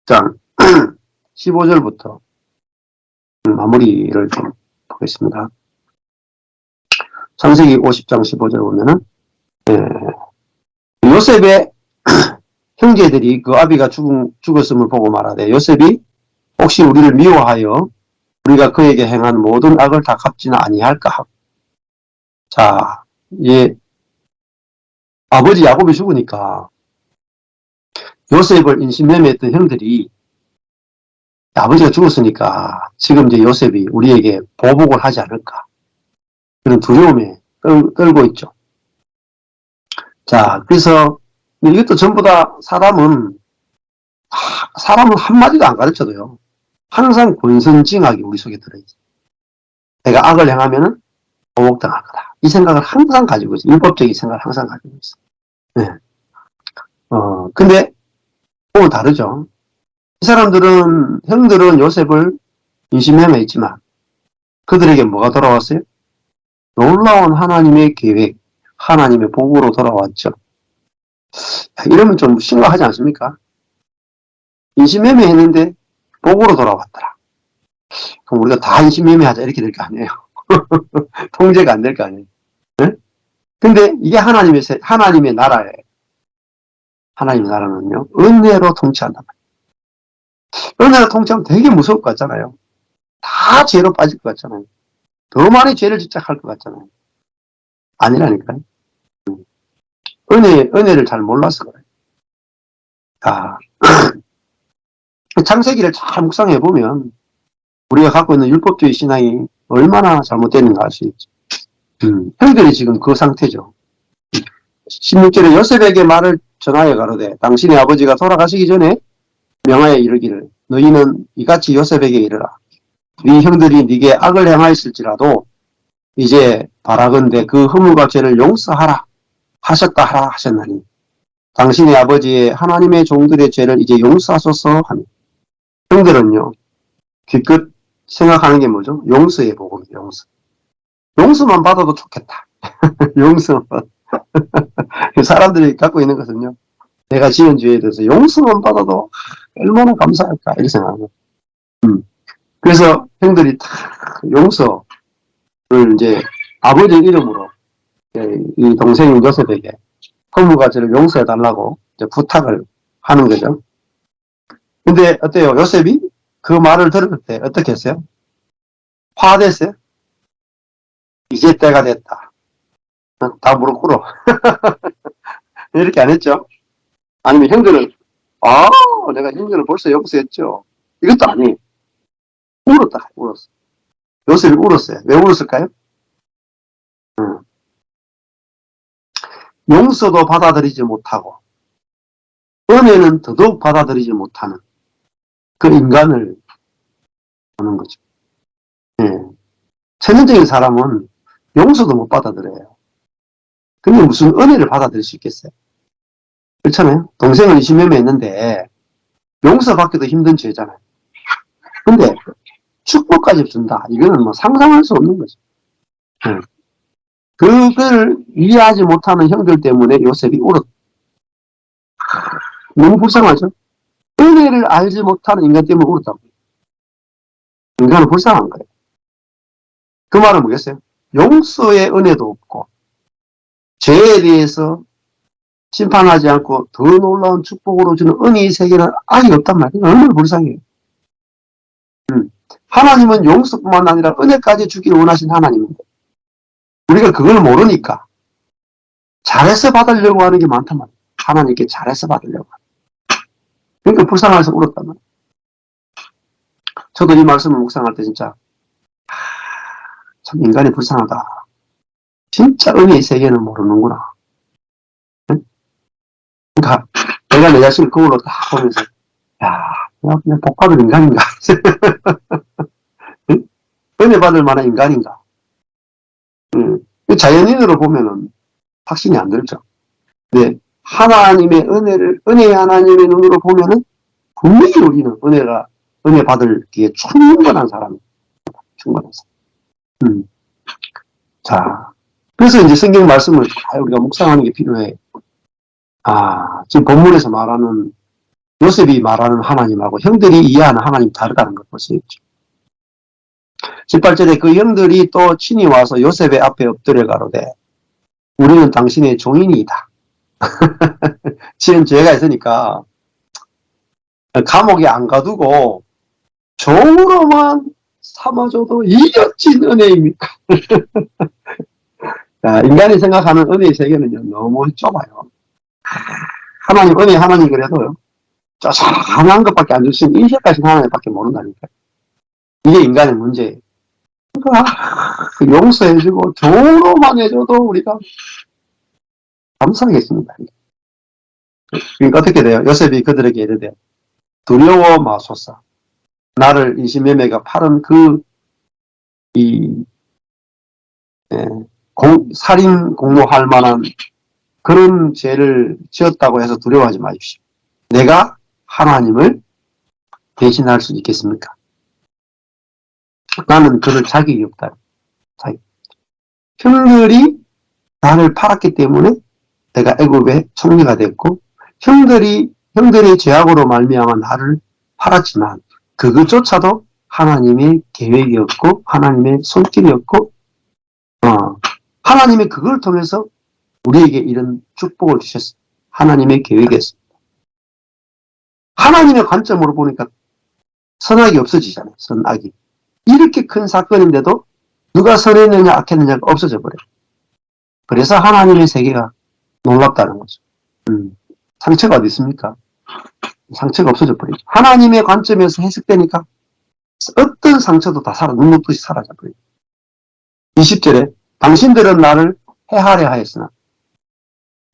장 15절부터 마무리를 좀 보겠습니다. 창세기 50장 15절 보면은 요셉의 형제들이 그 아비가 죽었음을 보고 말하되 요셉이 혹시 우리를 미워하여 우리가 그에게 행한 모든 악을 다 갚지는 아니할까 하고. 자, 아버지 야곱이 죽으니까 요셉을 인신매매했던 형들이 아버지가 죽었으니까 지금 이제 요셉이 우리에게 보복을 하지 않을까 그런 두려움에 떨고 있죠. 자, 그래서 이것도 전부 다 사람은 한마디도 안 가르쳐도요. 항상 권선징악이 우리 속에 들어있어요. 내가 악을 행하면은 보복당할 거다. 이 생각을 항상 가지고 있어요. 율법적인 생각을 항상 가지고 있어요. 네. 근데 오늘 다르죠. 이 사람들은, 형들은 요셉을 인신매매했지만 그들에게 뭐가 돌아왔어요? 놀라운 하나님의 계획, 하나님의 복으로 돌아왔죠. 이러면 좀 심각하지 않습니까? 인신매매 했는데 복으로 돌아왔더라. 그럼 우리가 다 인신매매하자 이렇게 될 거 아니에요. 통제가 안 될 거 아니에요. 네? 근데 이게 하나님의 나라예요. 하나님의 나라는요, 은혜로 통치한단 말이에요. 은혜로 통치하면 되게 무서울 것 같잖아요. 다 죄로 빠질 것 같잖아요. 더 많이 죄를 집착할 것 같잖아요. 아니라니까요. 은혜를 잘 몰라서 그래요. 아, 창세기를 잘 묵상해보면 우리가 갖고 있는 율법주의 신앙이 얼마나 잘못됐는가 알 수 있죠. 형들이 지금 그 상태죠. 16절에 요셉에게 말을 전하여 가로되 당신의 아버지가 돌아가시기 전에 명하여 이르기를 너희는 이같이 요셉에게 이르라. 네 형들이 네게 악을 행하였을지라도 이제 바라건대 그 허물과 죄를 용서하라 하셨다 하라 하셨나니 당신의 아버지의 하나님의 종들의 죄를 이제 용서하소서 하며 형들은요 기껏 생각하는 게 뭐죠? 용서의 복음이에요. 용서만 받아도 좋겠다. 용서만 사람들이 갖고 있는 것은요 내가 지은 죄에 대해서 용서만 받아도 얼마나 감사할까 이렇게 생각하고 그래서 형들이 다 용서를 이제 아버지 이름으로 이 동생인 요셉에게 허물과 죄를 용서해달라고 이제 부탁을 하는 거죠. 근데 어때요? 요셉이 그 말을 들을 때 어떻게 했어요? 화됐어요? 이제 때가 됐다. 다 무릎 꿇어. 이렇게 안 했죠? 아니면 형들은 내가 형들을 벌써 용서했죠. 이것도 아니에요. 울었어. 요셉이 울었어요. 왜 울었을까요? 용서도 받아들이지 못하고 은혜는 더더욱 받아들이지 못하는 그 인간을 보는 거죠. 천연적인 사람은 용서도 못 받아들여요. 근데 무슨 은혜를 받아들일 수 있겠어요? 그렇잖아요. 동생을 인신매매했는데 용서받기도 힘든 죄잖아요. 근데 축복까지 준다. 이거는 뭐 상상할 수 없는 거죠. 그걸 이해하지 못하는 형들 때문에 요셉이 울었다. 너무 불쌍하죠? 은혜를 알지 못하는 인간 때문에 울었다고. 인간은 불쌍한 거예요. 그 말은 뭐겠어요? 용서의 은혜도 없고 죄에 대해서 심판하지 않고 더 놀라운 축복으로 주는 은혜의 세계는 아예 없단 말이에요. 얼마나 불쌍해요. 하나님은 용서뿐만 아니라 은혜까지 주기를 원하신 하나님인데 우리가 그걸 모르니까 잘해서 받으려고 하는 게 많단 말이에요. 하나님께 잘해서 받으려고 하는. 그러니까 불쌍해서 울었단 말이에요. 저도 이 말씀을 묵상할 때 진짜 참 인간이 불쌍하다. 진짜 은혜의 세계는 모르는구나. 그러니까 내가 내 자신을 거울로 딱 보면서 그냥 복받은 인간인가? 은혜 받을 만한 인간인가? 자연인으로 보면은 확신이 안 들죠. 근데 하나님의 은혜의 하나님의 눈으로 보면은 분명히 우리는 은혜 받을기에 충분한 사람입니다. 충분한 사람. 자, 그래서 이제 성경 말씀을 우리가 묵상하는 게 필요해. 지금 본문에서 말하는 요셉이 말하는 하나님하고 형들이 이해하는 하나님 다르다는 걸 볼 수 있죠. 18절에 그 형들이 또 친히 와서 요셉의 앞에 엎드려 가로되 우리는 당신의 종인이다. 지은 죄가 있으니까 감옥에 안 가두고 종으로만 삼아줘도 이 어찌 은혜입니까? 인간이 생각하는 은혜의 세계는요, 너무 좁아요. 하나님, 은혜 하나님 그래도요, 쪼잔한 것밖에 안 주시면 인생까지 하나님밖에 모른다니까요. 이게 인간의 문제예요. 그러니까, 용서해주고, 종으로만 해줘도 우리가 감사하겠습니다. 그러니까 어떻게 돼요? 요셉이 그들에게 이르되, 두려워 마소서. 나를 인신매매가 팔은 예, 살인 공모할 만한 그런 죄를 지었다고 해서 두려워하지 마십시오. 내가 하나님을 대신할 수 있겠습니까? 나는 그럴 자격이 없다. 형들이 나를 팔았기 때문에 내가 애굽의 총리가 됐고 형들의 죄악으로 말미암아 나를 팔았지만 그것조차도 하나님의 계획이었고 하나님의 손길이었고 하나님이 그걸 통해서 우리에게 이런 축복을 주셨어요. 하나님의 계획이었습니다. 하나님의 관점으로 보니까 선악이 없어지잖아요. 선악이. 이렇게 큰 사건인데도 누가 선했느냐 악했느냐가 없어져 버려요. 그래서 하나님의 세계가 놀랍다는 거죠. 상처가 어디 있습니까? 상처가 없어져 버리죠. 하나님의 관점에서 해석되니까 어떤 상처도 다 눈놓듯이 사라져 버려요. 20절에 당신들은 나를 해하려 하였으나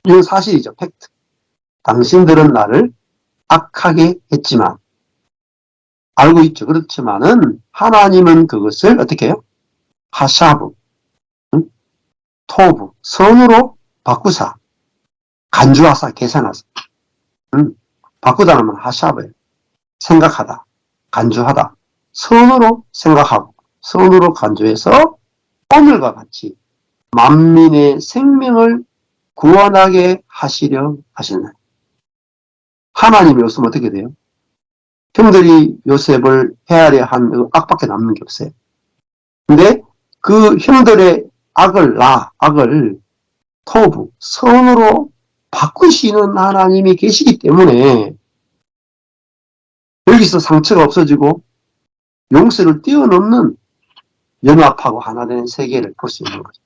이건 사실이죠. 팩트. 당신들은 나를 악하게 했지만 알고 있죠. 그렇지만은 하나님은 그것을 어떻게 해요? 하샤브, 토브, 선으로 바꾸사, 간주하사, 계산하사. 바꾸다는 건 하샤브예요. 생각하다, 간주하다, 선으로 생각하고 선으로 간주해서 오늘과 같이 만민의 생명을 구원하게 하시려 하시는 하나님이 없으면 어떻게 돼요? 형들이 요셉을 헤아려 한 악밖에 남는 게 없어요. 근데 그 형들의 악을 토부, 선으로 바꾸시는 하나님이 계시기 때문에 여기서 상처가 없어지고 용서를 뛰어넘는 연합하고 하나 되는 세계를 볼 수 있는 거죠.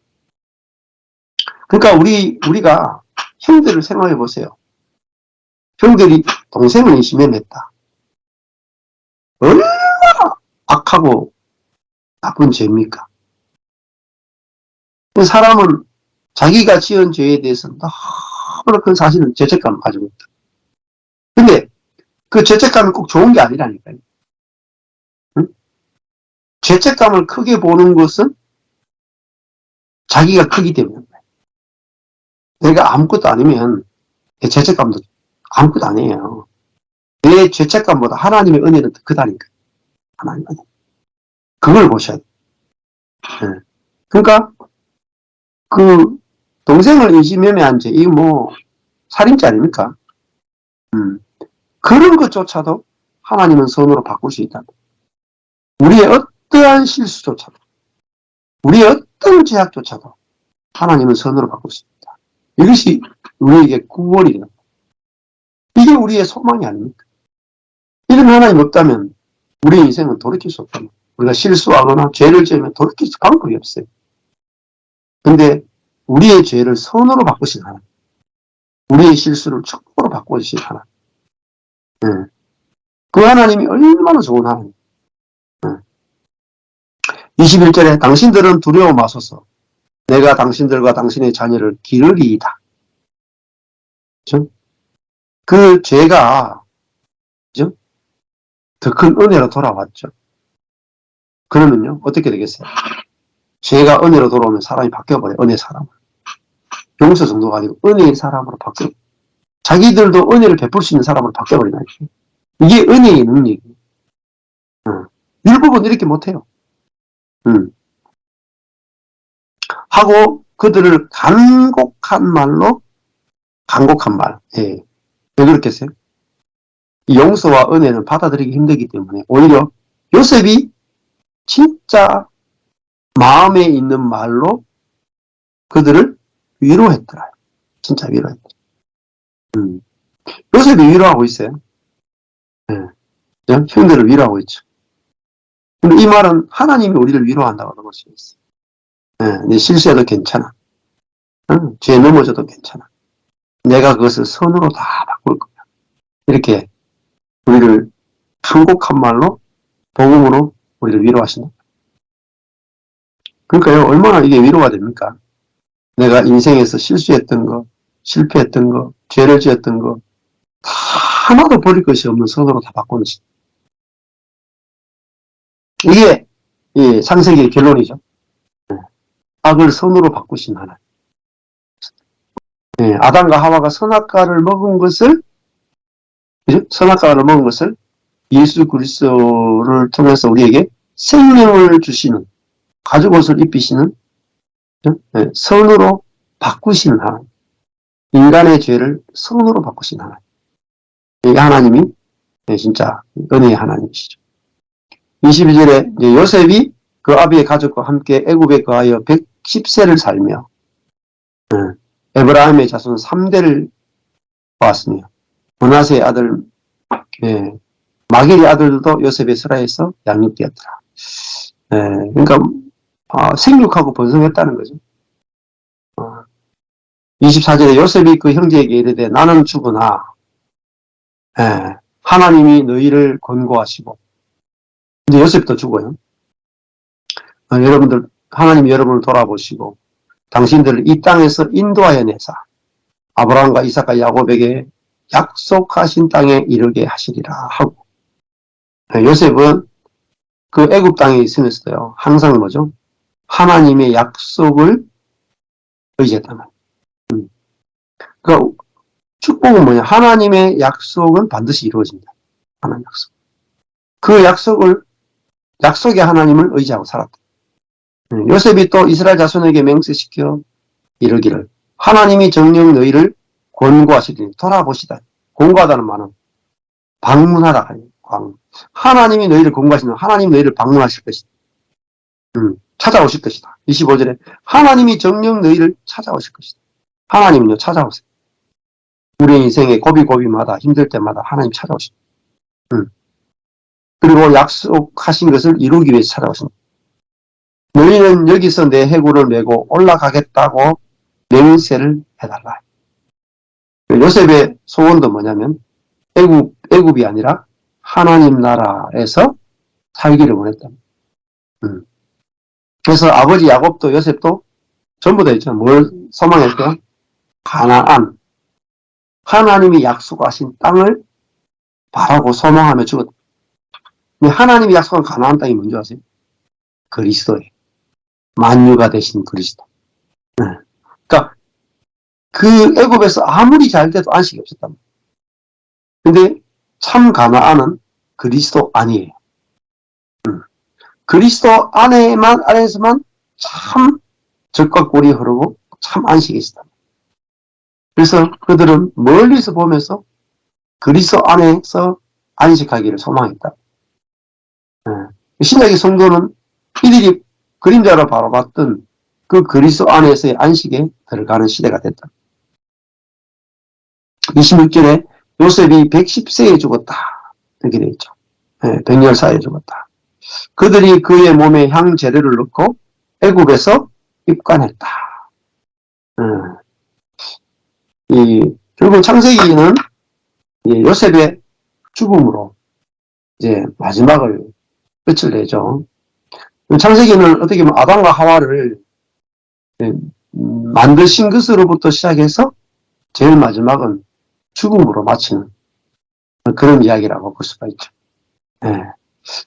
그러니까 우리가 형들을 생각해 보세요. 형들이 동생을 인신매매했다. 얼마나 악하고 나쁜 죄입니까? 사람은 자기가 지은 죄에 대해서 너무나 큰 사실은 죄책감을 가지고 있다. 근데 그 죄책감이 꼭 좋은 게 아니라니까요. 응? 죄책감을 크게 보는 것은 자기가 크기 때문에. 내가 아무것도 아니면 내 죄책감도 아무것도 아니에요. 내 죄책감보다 하나님의 은혜는 더 크다니까요. 하나님의 은혜. 그걸 보셔야 돼요. 네. 그러니까 그 동생을 인신매매한 죄, 이거 뭐 살인죄 아닙니까? 그런 것조차도 하나님은 선으로 바꿀 수 있다. 우리의 어떠한 실수조차도, 우리의 어떤 죄악조차도 하나님은 선으로 바꿀 수 있다. 이것이 우리에게 구원이다. 이게 우리의 소망이 아닙니까? 이런 하나님 없다면 우리의 인생은 돌이킬 수 없다. 우리가 실수하거나 죄를 지으면 돌이킬 방법이 없어요. 근데 우리의 죄를 선으로 바꾸신 하나님, 우리의 실수를 축복으로 바꿔주신 하나님, 네. 그 하나님이 얼마나 좋은 하나님. 21절에 당신들은 두려워 마소서. 내가 당신들과 당신의 자녀를 기르리이다. 그렇죠? 그 죄가 그렇죠? 더 큰 은혜로 돌아왔죠. 그러면요 어떻게 되겠어요? 죄가 은혜로 돌아오면 사람이 바뀌어버려요. 은혜 사람으로. 용서 정도가 아니고 은혜의 사람으로 바뀌어. 자기들도 은혜를 베풀 수 있는 사람으로 바뀌어버리나요? 이게 은혜의 능력이에요. 일부분 이렇게 못해요. 하고 그들을 간곡한 말. 예. 왜 그렇겠어요? 이 용서와 은혜는 받아들이기 힘들기 때문에 오히려 요셉이 진짜 마음에 있는 말로 그들을 위로했더라. 진짜 위로했더라. 요셉이 위로하고 있어요. 네. 형들을 위로하고 있죠. 근데 이 말은 하나님이 우리를 위로한다고 볼 수 있어요. 네. 네 실수해도 괜찮아. 죄 넘어져도 괜찮아. 내가 그것을 선으로 다 바꿀 거야. 이렇게 우리를 한곡한 말로 복음으로 우리를 위로하신다. 그러니까요, 얼마나 이게 위로가 됩니까? 내가 인생에서 실수했던 거, 실패했던 거, 죄를 지었던 거, 다 하나도 버릴 것이 없는 선으로 다 바꾸는 시. 이게 이 창세기의 결론이죠. 악을 선으로 바꾸신 하나님. 아담과 하와가 선악과를 먹은 것을, 그죠? 선악과를 먹은 것을 예수 그리스도를 통해서 우리에게 생명을 주시는, 가죽옷을 입히시는 선으로 바꾸시는 하나님. 인간의 죄를 선으로 바꾸신 하나님. 이 하나님이 진짜 은혜의 하나님이시죠. 22절에 요셉이 그 아비의 가족과 함께 애굽에 거하여 110세를 살며 에브라임의 자손 3대를 보았으며 문하세의 아들 마길의 아들도 요셉의 스라에서 양육되었더라. 그러니까 생육하고 번성했다는 거죠. 24절에 요셉이 그 형제에게 이르되 나는 죽으나 하나님이 너희를 권고하시고 이제 요셉도 죽어요. 여러분들 하나님이 여러분을 돌아보시고 당신들을 이 땅에서 인도하여 내사 아브라함과 이삭과 야곱에게 약속하신 땅에 이르게 하시리라 하고 요셉은 그 애굽 땅에 있으면서도요 항상 뭐죠? 하나님의 약속을 의지했단 말이에요. 그러니까 축복은 뭐냐? 하나님의 약속은 반드시 이루어진다. 하나님 약속. 그 약속의 하나님을 의지하고 살았다. 요셉이 또 이스라엘 자손에게 맹세시켜 이르기를 하나님이 정녕 너희를 권고하시리니 돌아보시다. 권고하다는 말은 방문하다. 하나님이 너희를 권고하시는 하나님이 너희를 방문하실 것이다. 찾아오실 것이다. 25절에 하나님이 정녕 너희를 찾아오실 것이다. 하나님은요 찾아오세요. 우리 인생의 고비고비마다 힘들 때마다 하나님 찾아오십니다. 그리고 약속하신 것을 이루기 위해서 찾아오십니다. 너희는 여기서 내 해구를 메고 올라가겠다고 맹세를 해달라. 요셉의 소원도 뭐냐면 애굽이 아니라 하나님 나라에서 살기를 원했다. 그래서 아버지 야곱도 요셉도 전부 다 있죠. 뭘 소망했대요? 가나안. 하나님이 약속하신 땅을 바라고 소망하며 죽었다. 하나님이 약속한 가나안 땅이 뭔지 아세요? 그리스도예요. 만유가 되신 그리스도. 그러니까 그 애굽에서 아무리 잘 돼도 안식이 없었단 말이에요. 근데 참 가나안은 그리스도 아니에요. 그리스도 안에서만 참 젖과 꿀이 흐르고 참 안식이 있었다. 그래서 그들은 멀리서 보면서 그리스도 안에서 안식하기를 소망했다. 신약의 성도는 이들이 그림자로 바라봤던 그 그리스도 안에서의 안식에 들어가는 시대가 됐다. 26절에 요셉이 110세에 죽었다. 이렇게 되어 있죠. 110사에 죽었다. 그들이 그의 몸에 향 재료를 넣고 애굽에서 입관했다. 결국 창세기는 요셉의 죽음으로 이제 마지막을 끝을 내죠. 창세기는 어떻게 보면 아담과 하와를 만드신 것으로부터 시작해서 제일 마지막은 죽음으로 마치는 그런 이야기라고 볼 수가 있죠.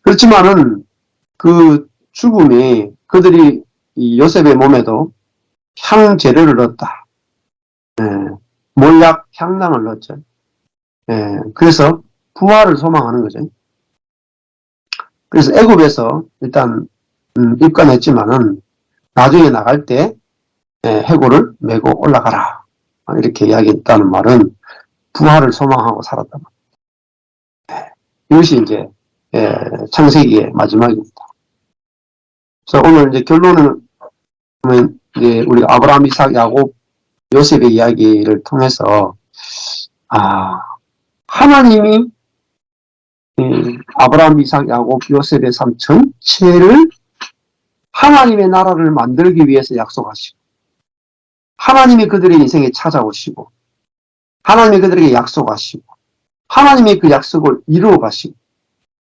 그렇지만은 그 죽음이 그들이 이 요셉의 몸에도 향 재료를 넣었다. 몰약 향낭을 넣었죠. 그래서 부활을 소망하는 거죠. 그래서 애굽에서 일단 입관했지만은 나중에 나갈 때 해골을 메고 올라가라 이렇게 이야기했다는 말은 부활을 소망하고 살았다. 이것이 이제 창세기의 마지막입니다. 그래서 오늘 이제 결론은 이제 우리가 아브라함, 이삭, 야곱, 요셉의 이야기를 통해서 하나님이 아브라함, 이삭, 야곱, 요셉의 삶 전체를 하나님의 나라를 만들기 위해서 약속하시고, 하나님이 그들의 인생에 찾아오시고, 하나님이 그들에게 약속하시고, 하나님이 그 약속을 이루어 가시고,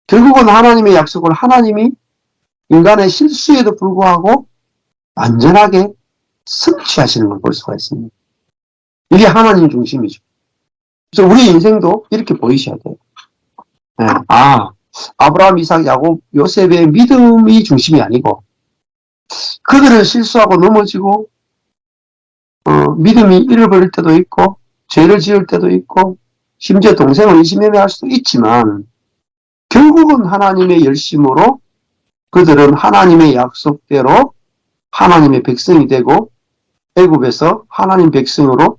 결국은 하나님의 약속을 하나님이 인간의 실수에도 불구하고 완전하게 성취하시는 걸 볼 수가 있습니다. 이게 하나님 중심이죠. 그래서 우리 인생도 이렇게 보이셔야 돼요. 네. 아브라함, 이삭, 야곱, 요셉의 믿음이 중심이 아니고 그들은 실수하고 넘어지고 믿음이 잃어버릴 때도 있고 죄를 지을 때도 있고 심지어 동생을 의심해할 수도 있지만 결국은 하나님의 열심으로 그들은 하나님의 약속대로 하나님의 백성이 되고 애굽에서 하나님 백성으로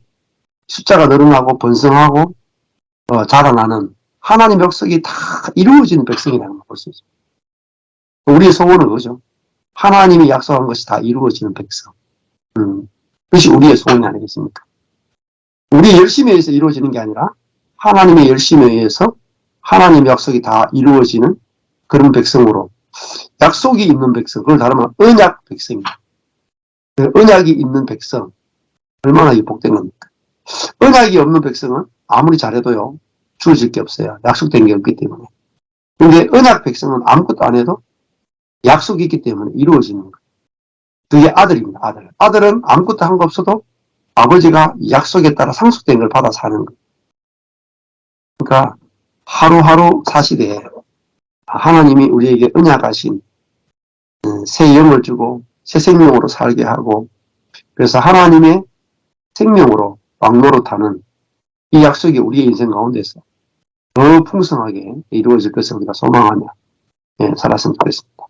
숫자가 늘어나고 번성하고 자라나는 하나님 약속이 다 이루어지는 백성이라는 걸 볼 수 있습니다. 우리의 소원은 그거죠. 하나님이 약속한 것이 다 이루어지는 백성. 그것이 우리의 소원이 아니겠습니까? 우리의 열심에 의해서 이루어지는 게 아니라 하나님의 열심에 의해서 하나님의 약속이 다 이루어지는 그런 백성으로 약속이 있는 백성, 그걸 다르면 언약 백성입니다. 언약이 있는 백성, 얼마나 복된 겁니까? 언약이 없는 백성은 아무리 잘해도요, 주어질 게 없어요. 약속된 게 없기 때문에. 근데 언약 백성은 아무것도 안 해도 약속이 있기 때문에 이루어지는 거예요. 그게 아들입니다. 아들. 아들은 아무것도 한 거 없어도 아버지가 약속에 따라 상속된 걸 받아 사는 거예요. 그러니까 하루하루 사시되 하나님이 우리에게 언약하신 새 영을 주고 새 생명으로 살게 하고 그래서 하나님의 생명으로 왕노릇하는 이 약속이 우리의 인생 가운데서 더 풍성하게 이루어질 것을 우리가 소망하며 살았으면 좋겠습니다.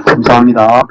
감사합니다.